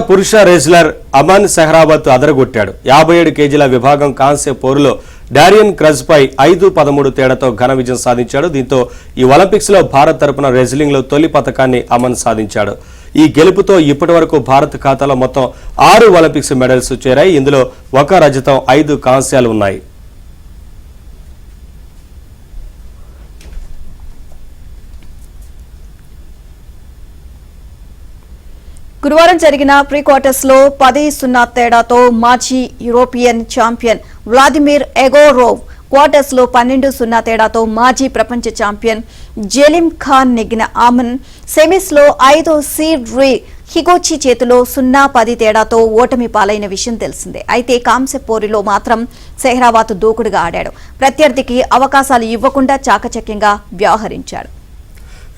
పురుష రెజ్లర్ అమన్ సెహ్రావత్ అదరగొట్టాడు. 57 కేజీల విభాగం కాంస్య పోరులో డారియన్ క్రజ్ పై 5-13 తేడాతో ఘన విజయం సాధించాడు. దీంతో ఈ ఒలింపిక్స్ లో భారత్ తరపున రెజ్లింగ్ లో తొలి పతకాన్ని అమన్ సాధించాడు. ఈ గెలుపుతో ఇప్పటి వరకు భారత్ ఖాతాలో మొత్తం 6 ఒలింపిక్స్ మెడల్స్ చేరాయి. ఇందులో 1 రజతం 5 కాంస్యాలు ఉన్నాయి. గురువారం జరిగిన ప్రీ క్వార్టర్స్ లో 10-0 తేడాతో మాజీ యూరోపియన్ ఛాంపియన్ వ్లాదిమిర్ ఎగోరోవ్, క్వార్టర్స్ లో 12-0 తేడాతో మాజీ ప్రపంచ ఛాంపియన్ జెలిమ్ ఖాన్ నెగ్గిన అమన్ సెమీస్ లో 5వ సీడ్ రీ హిగోచి చేతిలో 0-10 తేడాతో ఓటమి పాలైన విషయం తెలిసిందే. అయితే కాంస్య పోరులో మాత్రం సెహ్రావత్ దూకుడుగా ఆడాడు. ప్రత్యర్థికి అవకాశాలు ఇవ్వకుండా చాకచక్యంగా వ్యవహరించాడు.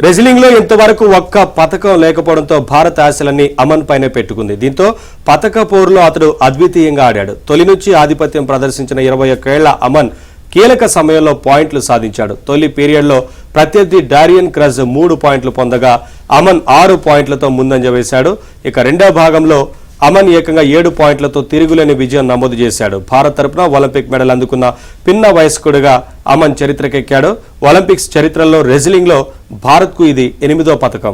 రెజ్లింగ్ లో ఇంతవరకు ఒక్క పతకం లేకపోవడంతో భారత ఆశలన్నీ అమన్ పైనే పెట్టుకుంది. దీంతో పతక పోరులో అతడు అద్వితీయంగా ఆడాడు. తొలి నుంచి ఆధిపత్యం ప్రదర్శించిన 21 ఏళ్ల అమన్ కీలక సమయంలో పాయింట్లు సాధించాడు. తొలి పీరియడ్ లో ప్రత్యర్థి డారియన్ క్రజ్ 3 పాయింట్లు పొందగా అమన్ 6 పాయింట్లతో ముందంజ వేశాడు. ఇక రెండో భాగంలో అమన్ ఏకంగా 7 పాయింట్లతో తిరుగులేని విజయం నమోదు చేశాడు. భారత్ తరపున ఒలింపిక్ మెడల్ అందుకున్న పిన్న వయస్కుడిగా అమన్ చరిత్రకెక్కాడు. ఒలింపిక్స్ చరిత్రలో రెజ్లింగ్ లో భారత్ కు ఇది 8వ పతకం.